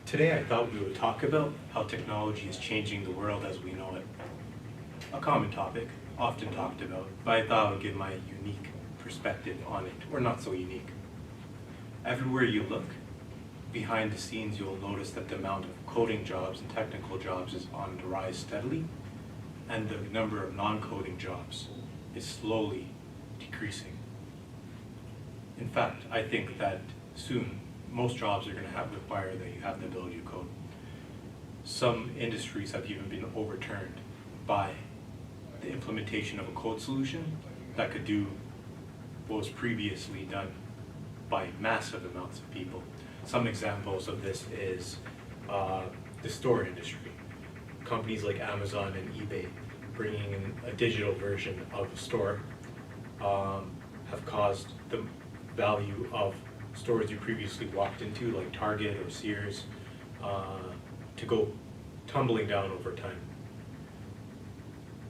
Today I thought we would talk about how technology is changing the world as we know it. A common topic, often talked about, but I thought I would give my unique perspective on it, or not so unique. Everywhere you look, behind the scenes you'll notice that the amount of coding jobs and technical jobs is on the rise steadily, and the number of non-coding jobs is slowly decreasing. In fact, I think that soon most jobs are going to require that you have the ability to code. Some industries have even been overturned by the implementation of a code solution that could do what was previously done by massive amounts of people. Some examples of this is the store industry. Companies like Amazon and eBay bringing in a digital version of a store have caused the value of stores you previously walked into, like Target or Sears, to go tumbling down over time.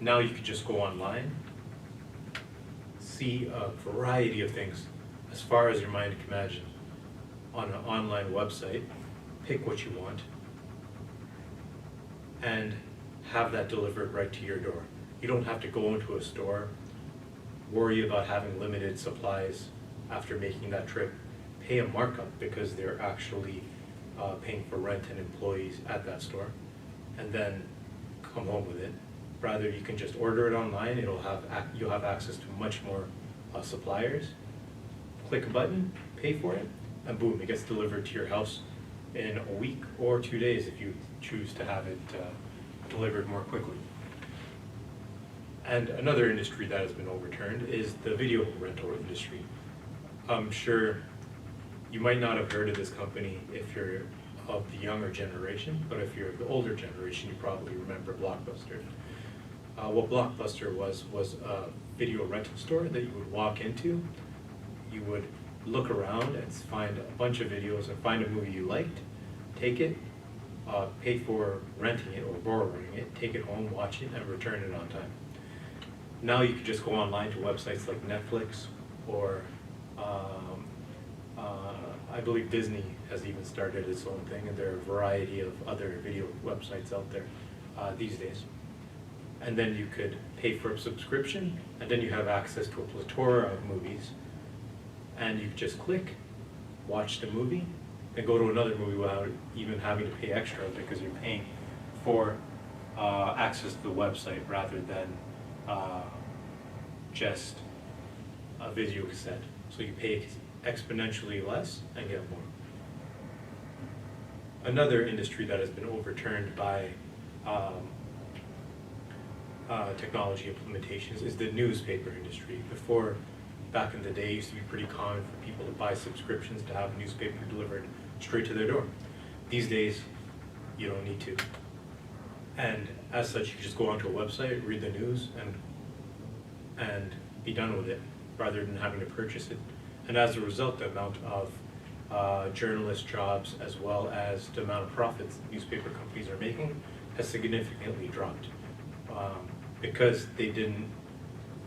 Now you could just go online, see a variety of things as far as your mind can imagine on an online website, pick what you want, and have that delivered right to your door. You don't have to go into a store, worry about having limited supplies after making that trip, pay a markup because they're actually paying for rent and employees at that store, and then come home with it. Rather, you can just order it online. You'll have access to much more suppliers. Click a button, pay for it, and boom, it gets delivered to your house in a week or 2 days if you choose to have it delivered more quickly. And another industry that has been overturned is the video rental industry. I'm sure you might not have heard of this company if you're of the younger generation, but if you're of the older generation, you probably remember Blockbuster. What Blockbuster was a video rental store that you would walk into, you would look around and find a bunch of videos and find a movie you liked, take it, pay for renting it or borrowing it, take it home, watch it, and return it on time. Now you can just go online to websites like Netflix or I believe Disney has even started its own thing, and there are a variety of other video websites out there these days. And then you could pay for a subscription, and then you have access to a plethora of movies, and you just click, watch the movie, and go to another movie without even having to pay extra because you're paying for access to the website rather than just a video cassette. So you pay exponentially less and get more. Another industry that has been overturned by technology implementations is the newspaper industry. Before, back in the day, it used to be pretty common for people to buy subscriptions to have a newspaper delivered straight to their door. These days, you don't need to. And as such, you can just go onto a website, read the news, and be done with it, rather than having to purchase it. And as a result, the amount of journalist jobs, as well as the amount of profits newspaper companies are making, has significantly dropped because they didn't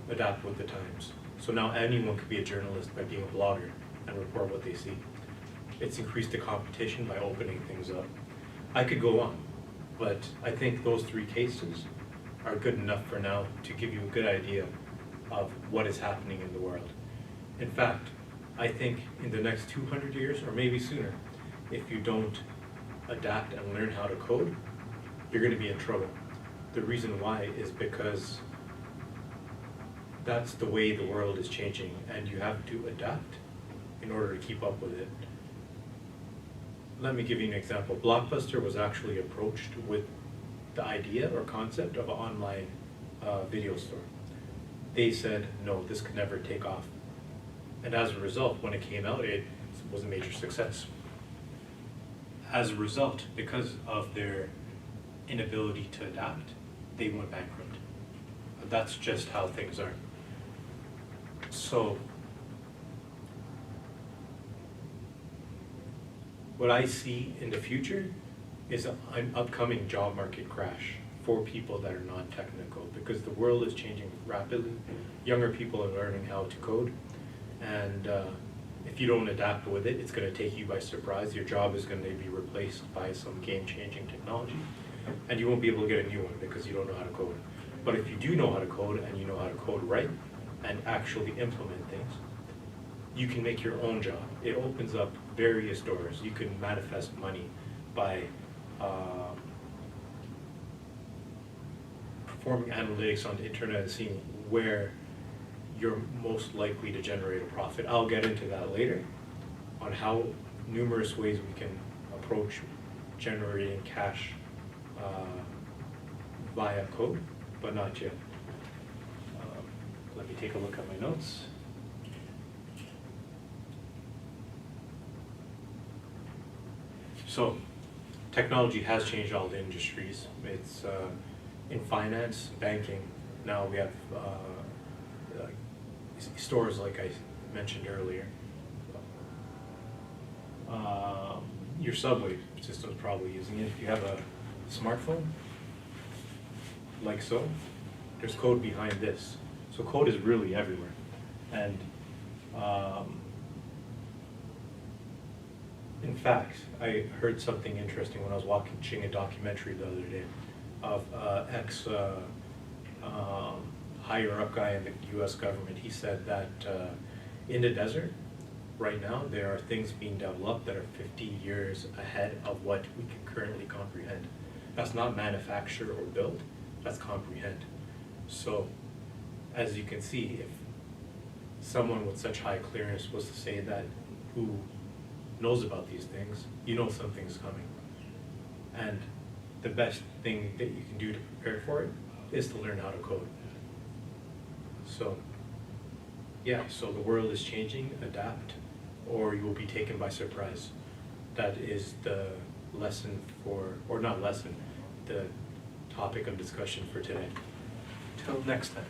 adapt with the times. So now anyone could be a journalist by being a blogger and report what they see. It's increased the competition by opening things up. I could go on, but I think those three cases are good enough for now to give you a good idea of what is happening in the world. In fact, I think in the next 200 years, or maybe sooner, if you don't adapt and learn how to code, you're going to be in trouble. The reason why is because that's the way the world is changing, and you have to adapt in order to keep up with it. Let me give you an example. Blockbuster was actually approached with the idea or concept of an online video store. They said, no, this could never take off. And as a result, when it came out, it was a major success. As a result, because of their inability to adapt, they went bankrupt. That's just how things are. So, what I see in the future is an upcoming job market crash for people that are non-technical, because the world is changing rapidly. Younger people are learning how to code, and if you don't adapt with it, it's going to take you by surprise. Your job is going to be replaced by some game-changing technology, and you won't be able to get a new one because you don't know how to code. But if you do know how to code, and you know how to code right, and actually implement things, you can make your own job. It opens up various doors. You can manifest money by performing analytics on the internet and seeing where you're most likely to generate a profit. I'll get into that later on how numerous ways we can approach generating cash via code, but not yet. Let me take a look at my notes. So, technology has changed all the industries. It's in finance, banking. Now we have stores like I mentioned earlier. Your subway system is probably using it. If you have a smartphone, like so, there's code behind this. So code is really everywhere. And in fact, I heard something interesting when I was watching a documentary the other day of ex higher up guy in the US government. He said that in the desert, right now, there are things being developed that are 50 years ahead of what we can currently comprehend. That's not manufacture or build, that's comprehend. So, as you can see, if someone with such high clearance was to say that, who knows about these things, you know something's coming. And the best thing that you can do to prepare for it is to learn how to code. So, yeah, so the world is changing, adapt, or you will be taken by surprise. That is the lesson for, or not lesson, the topic of discussion for today. Till next time.